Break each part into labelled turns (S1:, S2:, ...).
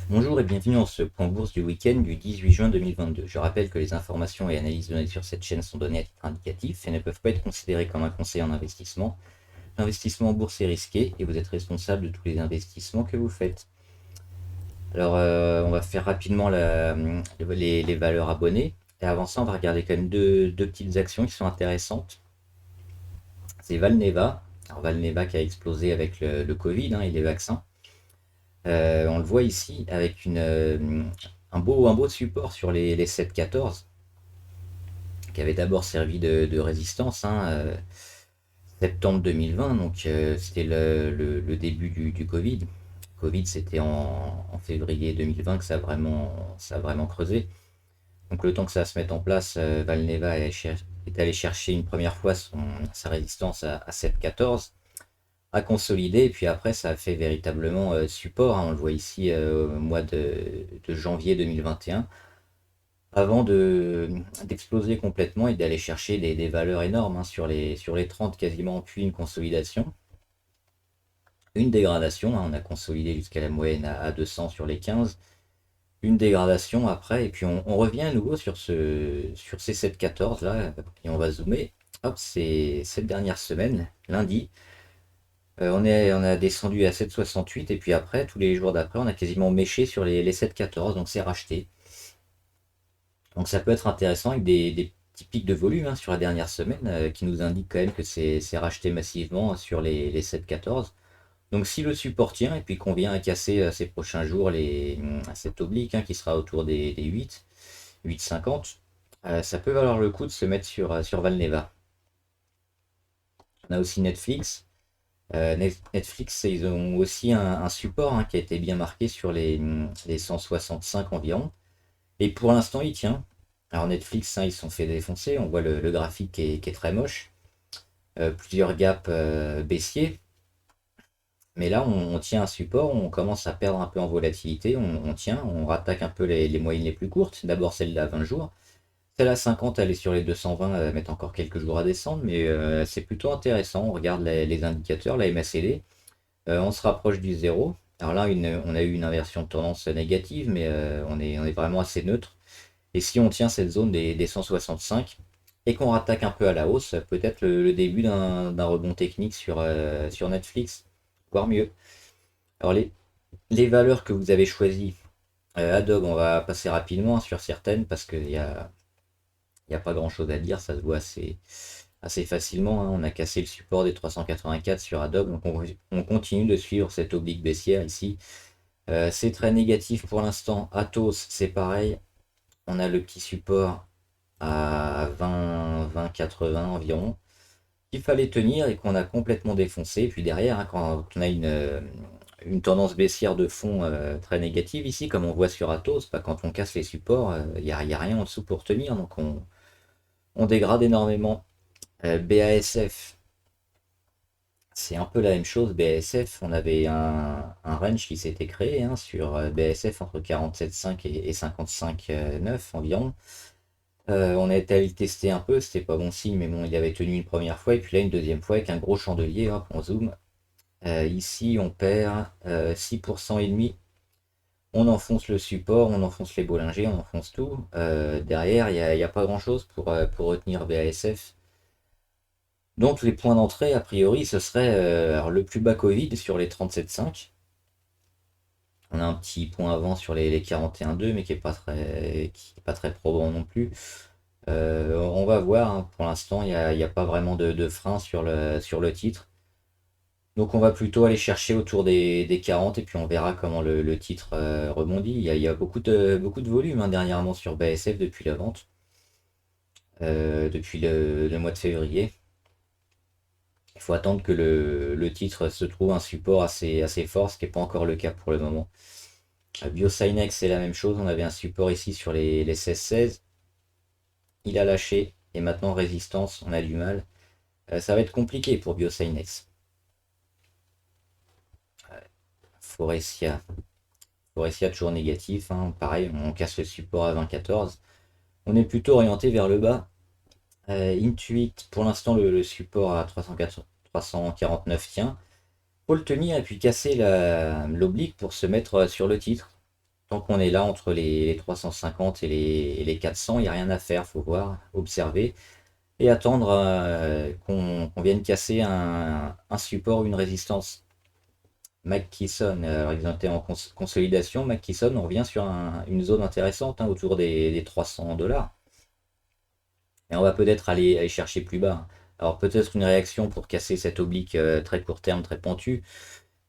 S1: Bonjour et bienvenue dans ce point bourse du week-end du 18 juin 2022. Je rappelle que les informations et analyses données sur cette chaîne sont données à titre indicatif et ne peuvent pas être considérées comme un conseil en investissement. L'investissement en bourse est risqué et vous êtes responsable de tous les investissements que vous faites. Alors, on va faire rapidement les valeurs abonnées. Et avant ça, on va regarder quand même deux petites actions qui sont intéressantes. C'est Valneva. Alors, Valneva qui a explosé avec le Covid et les vaccins. On le voit ici avec un beau support sur les 7,14 qui avait d'abord servi de résistance, septembre 2020, donc c'était le début du Covid. Covid, c'était en février 2020 que ça a vraiment creusé. Donc le temps que ça se mette en place, Valneva est allé chercher une première fois sa résistance à 7,14 à consolider, et puis après ça a fait véritablement support, on le voit ici au mois de janvier 2021, avant d'exploser complètement et d'aller chercher des valeurs énormes sur les 30 quasiment, puis une consolidation, une dégradation, on a consolidé jusqu'à la moyenne à 200 sur les 15, une dégradation après, et puis on revient à nouveau sur ces 7,14 là, et on va zoomer, hop, c'est cette dernière semaine, lundi. On a descendu à 7,68 et puis après, tous les jours d'après, on a quasiment méché sur les 7,14, donc c'est racheté. Donc ça peut être intéressant avec des petits pics de volume sur la dernière semaine qui nous indiquent quand même que c'est racheté massivement sur les 7,14. Donc si le support tient et puis qu'on vient à casser ces prochains jours cette oblique qui sera autour des 8, 8,50, ça peut valoir le coup de se mettre sur Valneva. On a aussi Netflix. Netflix, ils ont aussi un support qui a été bien marqué sur les 165 environ. Et pour l'instant, il tient. Alors Netflix, ils se sont fait défoncer. On voit le graphique qui est très moche. Plusieurs gaps baissiers. Mais là, on tient un support. On commence à perdre un peu en volatilité. On tient. On rattaque un peu les moyennes les plus courtes. D'abord celle à 20 jours. Celle à 50, elle est sur les 220. Elle va mettre encore quelques jours à descendre. Mais c'est plutôt intéressant. On regarde les indicateurs, la MACD. On se rapproche du zéro. Alors là, on a eu une inversion de tendance négative, mais on est vraiment assez neutre. Et si on tient cette zone des 165 et qu'on rattaque un peu à la hausse, peut-être le début d'un rebond technique sur Netflix, voire mieux. Alors les valeurs que vous avez choisies, Adobe, on va passer rapidement sur certaines parce qu'il y a pas grand-chose à dire, ça se voit assez facilement. On a cassé le support des 384 sur Adobe, donc on continue de suivre cette oblique baissière ici. C'est très négatif pour l'instant. Atos, c'est pareil. On a le petit support à 20, 20, 80 environ qu'il fallait tenir et qu'on a complètement défoncé. Puis derrière, quand on a une tendance baissière de fond très négative ici, comme on voit sur Atos, quand on casse les supports, il n'y a rien en dessous pour tenir, donc on dégrade énormément. BASF, c'est un peu la même chose. BASF, on avait un range qui s'était créé sur BASF entre 47,5 et 55,9 environ. On a été allé le tester un peu, c'était pas bon signe, mais bon, il avait tenu une première fois, et puis là une deuxième fois avec un gros chandelier, hop, on zoom. Ici, on perd 6% et demi. On enfonce le support, on enfonce les Bollinger, on enfonce tout. Derrière, il y a pas grand-chose pour retenir BASF. Donc les points d'entrée, a priori, ce serait alors, le plus bas Covid sur les 37,5. On a un petit point avant sur les 41,2, mais qui est pas très probant non plus. On va voir, pour l'instant, il y a pas vraiment de frein sur le titre. Donc on va plutôt aller chercher autour des 40 et puis on verra comment le titre rebondit. Il y a beaucoup de volume dernièrement sur BASF depuis la vente, depuis le mois de février. Il faut attendre que le titre se trouve un support assez fort, ce qui n'est pas encore le cas pour le moment. BioSinex, c'est la même chose. On avait un support ici sur les 16-16. Il a lâché et maintenant résistance, on a du mal. Ça va être compliqué pour BioSinex. Forestia. Forestia toujours négatif. Pareil, on casse le support à 20,14. On est plutôt orienté vers le bas. Intuit, pour l'instant, le support à 349 tient. Faut le tenir et puis casser l'oblique pour se mettre sur le titre. Tant qu'on est là entre les 350 et les 400, il n'y a rien à faire, faut voir, observer et attendre qu'on vienne casser un support ou une résistance. McKesson, alors ils ont été en consolidation. McKesson, on revient sur une zone intéressante hein, autour des 300 $. Et on va peut-être aller chercher plus bas, hein. Alors peut-être une réaction pour casser cette oblique très court terme, très pentue,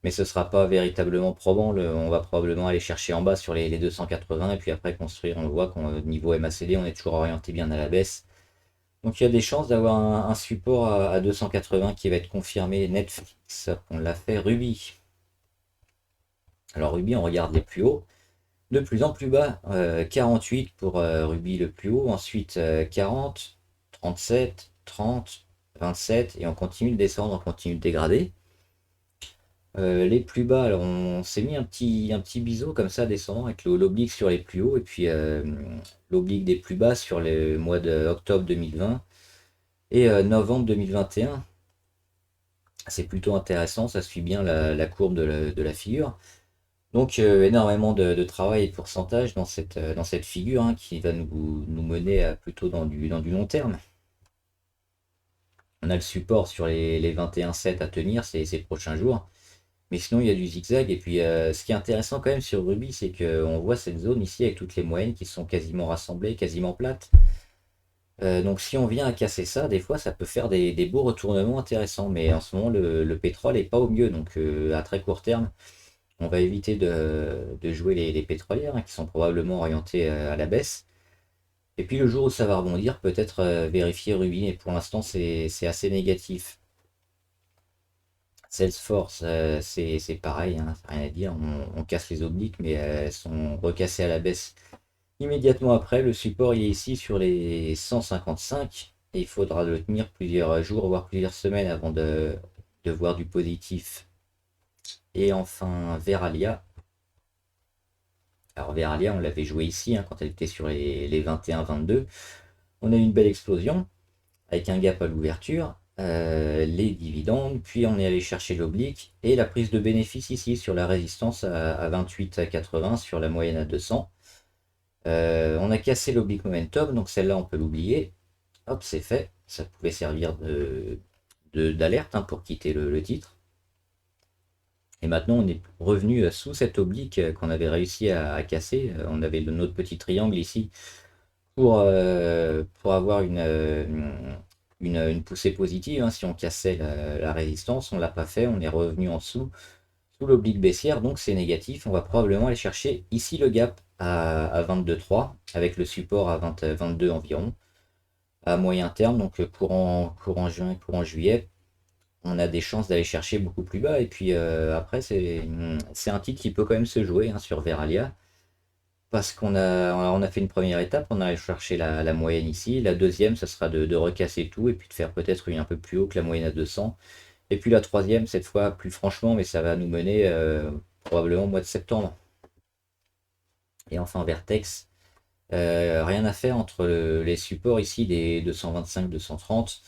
S1: mais ce sera pas véritablement probant. On va probablement aller chercher en bas sur les 280 et puis après construire. On voit qu'au niveau MACD, on est toujours orienté bien à la baisse. Donc il y a des chances d'avoir un support à 280 qui va être confirmé. Netflix, on l'a fait. Ruby. Alors Ruby, on regarde les plus hauts. De plus en plus bas, 48 pour Ruby le plus haut, ensuite 40, 37, 30, 27, et on continue de descendre, on continue de dégrader. Les plus bas, alors on s'est mis un petit biseau comme ça descendant avec l'oblique sur les plus hauts et puis l'oblique des plus bas sur le mois d'octobre 2020 et novembre 2021. C'est plutôt intéressant, ça suit bien la courbe de la figure. Donc énormément de travail et de pourcentage dans cette figure hein, qui va nous mener plutôt dans du long terme. On a le support sur les 21,7 à tenir ces prochains jours. Mais sinon il y a du zigzag. Et puis ce qui est intéressant quand même sur Ruby, c'est qu'on voit cette zone ici avec toutes les moyennes qui sont quasiment rassemblées, quasiment plates. Donc si on vient à casser ça, des fois ça peut faire des beaux retournements intéressants. Mais en ce moment le pétrole n'est pas au mieux. Donc à très court terme, on va éviter de jouer les pétrolières hein, qui sont probablement orientées à la baisse. Et puis le jour où ça va rebondir, peut-être vérifier Ruby, mais pour l'instant c'est assez négatif. Salesforce, c'est pareil, hein, rien à dire, on casse les obliques, mais elles sont recassées à la baisse immédiatement après. Le support il est ici sur les 155, et il faudra le tenir plusieurs jours, voire plusieurs semaines avant de voir du positif. Et enfin Veralia. Alors Veralia, on l'avait joué ici hein, quand elle était sur les 21-22. On a eu une belle explosion avec un gap à l'ouverture, les dividendes, puis on est allé chercher l'oblique et la prise de bénéfice ici sur la résistance à 28,80 sur la moyenne à 200. On a cassé l'oblique momentum, donc celle-là on peut l'oublier. Hop, c'est fait. Ça pouvait servir d'alerte hein, pour quitter le titre. Et maintenant, on est revenu sous cette oblique qu'on avait réussi à casser. On avait notre petit triangle ici pour avoir une poussée positive. Hein. Si on cassait la résistance, on ne l'a pas fait. On est revenu en dessous, sous l'oblique baissière. Donc c'est négatif. On va probablement aller chercher ici le gap à 22,3 avec le support à 22 environ à moyen terme. Donc courant juin, courant juillet, on a des chances d'aller chercher beaucoup plus bas. Et puis après, c'est un titre qui peut quand même se jouer hein, sur Veralia. Parce qu'on a fait une première étape, on a allé chercher la moyenne ici. La deuxième, ça sera de recasser tout et puis de faire peut-être un peu plus haut que la moyenne à 200. Et puis la troisième, cette fois plus franchement, mais ça va nous mener probablement au mois de septembre. Et enfin Vertex, rien à faire entre les supports ici des 225-230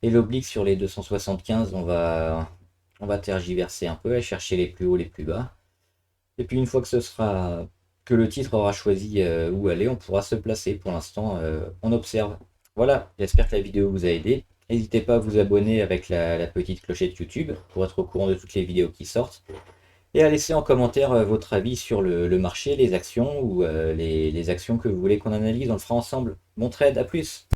S1: et l'oblique sur les 275. On va tergiverser un peu, aller chercher les plus hauts, les plus bas. Et puis une fois que le titre aura choisi où aller, on pourra se placer. Pour l'instant, on observe. Voilà, j'espère que la vidéo vous a aidé. N'hésitez pas à vous abonner avec la petite clochette YouTube pour être au courant de toutes les vidéos qui sortent. Et à laisser en commentaire votre avis sur le marché, les actions ou les actions que vous voulez qu'on analyse. On le fera ensemble. Bon trade, à plus!